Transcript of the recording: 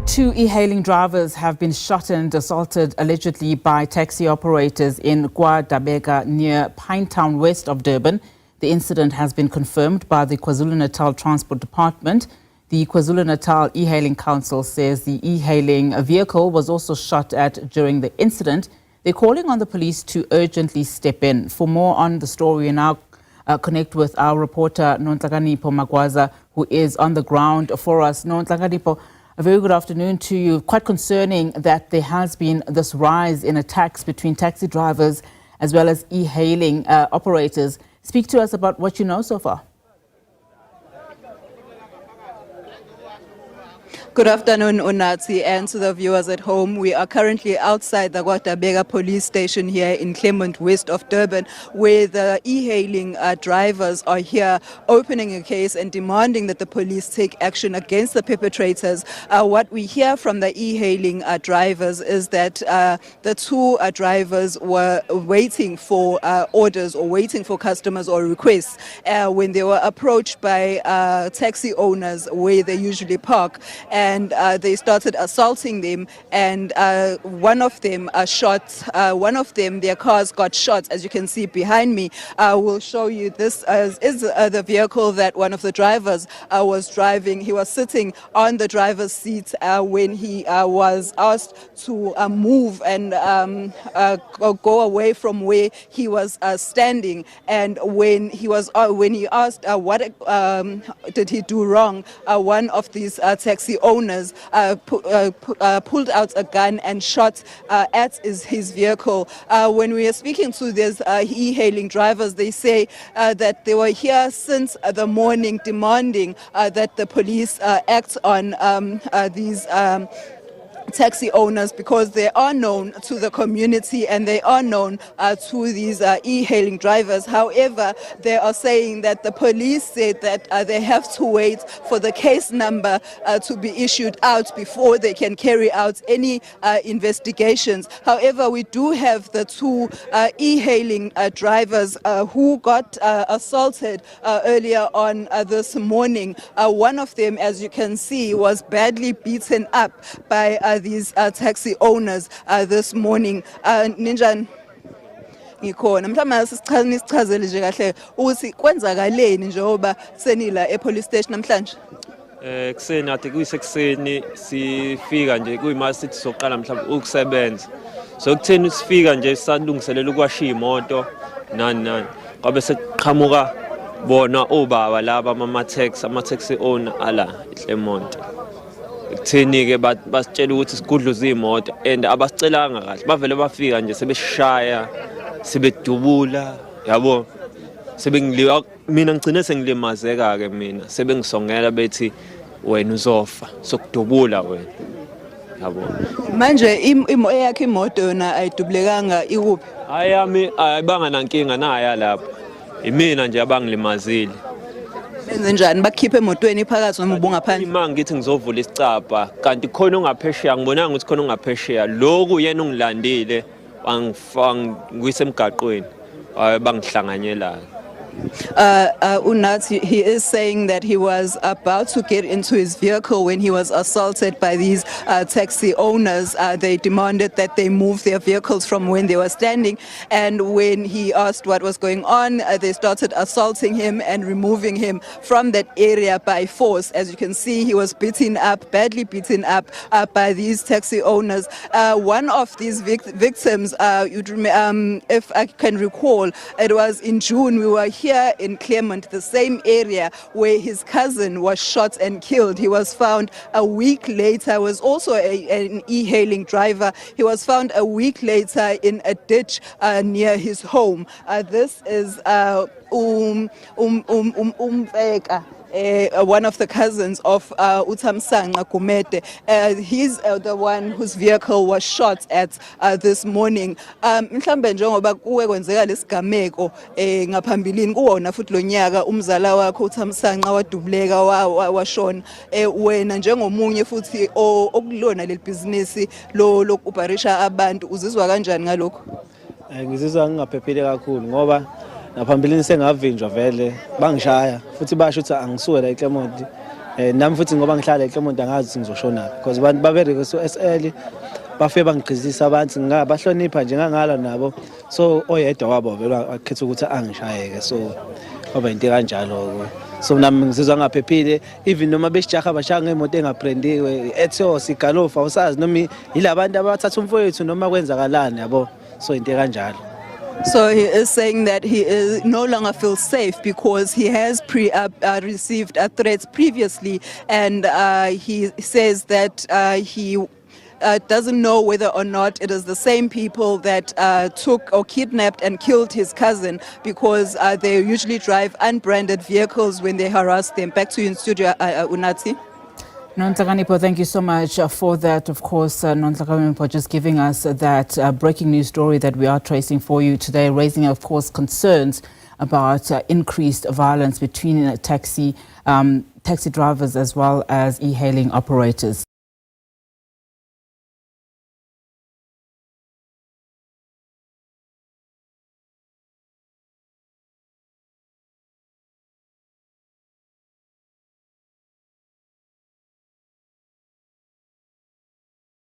Two e-hailing drivers have been shot and assaulted allegedly by taxi operators in KwaDabega near Pinetown, west of Durban. The incident has been confirmed by the KwaZulu-Natal Transport Department. The KwaZulu-Natal E-Hailing Council says the e-hailing vehicle was also shot at during the incident. They're calling on the police to urgently step in. For more on the story, we now connect with our reporter Nonhlakanipho Magwaza, who is on the ground for us. Nonhlakanipho, a very good afternoon to you. Quite concerning that there has been this rise in attacks between taxi drivers as well as e-hailing operators. Speak to us about what you know so far. Good afternoon, Unathi, and to the viewers at home. We are currently outside the KwaDabega police station here in Claremont, west of Durban, where the e-hailing drivers are here opening a case and demanding that the police take action against the perpetrators. What we hear from the e-hailing drivers is that the two drivers were waiting for orders or waiting for customers or requests when they were approached by taxi owners where they usually park. And they started assaulting them, and one of them their cars got shot, as you can see behind me. We'll show you this is the vehicle that one of the drivers was driving. He was sitting on the driver's seat when he was asked to move and go away from where he was standing. And when he asked what did he do wrong, one of these taxi owners pulled out a gun and shot at his vehicle. When we are speaking to these e-hailing drivers, they say that they were here since the morning demanding that the police act on these taxi owners, because they are known to the community and they are known to these e-hailing drivers. However, they are saying that the police said that they have to wait for the case number to be issued out before they can carry out any investigations. However, we do have the two e-hailing drivers who got assaulted earlier on this morning. One of them, as you can see, was badly beaten up by these taxi owners this morning. Ninjani ngikhona mhlawumbe sichazele nje kahle ukuthi kwenzakaleni njengoba senila epolice station namhlanje. Kuseni ade kuyisekuseni sifika nje kuyimasithi soqala mhlawumbe ukusebenza. So kutheni sifika nje salungiselela ukwasha imoto nani kwabe seqhamuka bona obaba laba ama taxi owner ala eClaremont. Kutheni ke basitshela ukuthi sigudluza imoto and abasicelanga kahle, bavele bafika nje sebeshaya sebedubula, yabo sebengiliwa. Mina ngicine sengilimazeka ke, mina sebengisongela bethi wena uzofa sokudubula wena, yabo. Manje eyakhe imoto yona ayidubulekanga ikuphi? Ayami ayibanga nankinga naya lapho, imina nje abangilimazile. Benze njani bakhiphe emotweni phakathi noma ubungaphandle? Ima ngithi ngizovula isicapha kanti khona ongaphesheya, ngibonanga ukuthi khona ongaphesheya lokhu yena ungilandile wangifaka emgaqweni bangihlanganyela. Unathi, he is saying that he was about to get into his vehicle when he was assaulted by these taxi owners. They demanded that they move their vehicles from when they were standing, and when he asked what was going on, they started assaulting him and removing him from that area by force. As you can see, he was badly beaten up by these taxi owners. One of these victims, if I can recall, it was in June. We were here in Claremont, the same area where his cousin was shot and killed. He was found a week later. Was also an e-hailing driver. He was found a week later in a ditch near his home. This is one of the cousins of uThamsanqa Gumede. He's the one whose vehicle was shot at this morning. Mhlambe njengoba kuwe kwenzeka lesigameko ngaphambilini kuwona futhi lonyaka umzala wakho uThamsanqa wadubuleka washona, wena njengomunye futhi okulona leli business lokuoperisha abantu, uzizwa kanjani ngalokho? Ngizizwa ngingaphephile kakhulu ngoba naphambilini sengavinjwa vele bangishaya futhi basho ukuthi angisuke la eClaremont nami futhi ngoba ngihlala eClermont angazi ukuthi ngizoshona because abantu babereke so SL bafike bangigqizisa abantu ngabahlonipha nje ngangala nabo so oyedwa wabo vele akhetha ukuthi angishayeke so kwaba into kanjalo so nami ngizizwa ngaphephile even noma besijaha bashaya ngemoto engabrandiwe Ethos igalofa usazi noma yilabantu abathatha umfowethu noma kwenzakalani yabo so into kanjalo. So he is saying that he is no longer feels safe because he has received threats previously, and he says that he doesn't know whether or not it is the same people that took or kidnapped and killed his cousin, because they usually drive unbranded vehicles when they harass them. Back to you in studio, Unathi. Nonhlakanipho, thank you so much for that. Of course, Nonhlakanipho just giving us that breaking news story that we are tracing for you today, raising, of course, concerns about increased violence between taxi drivers as well as e-hailing operators.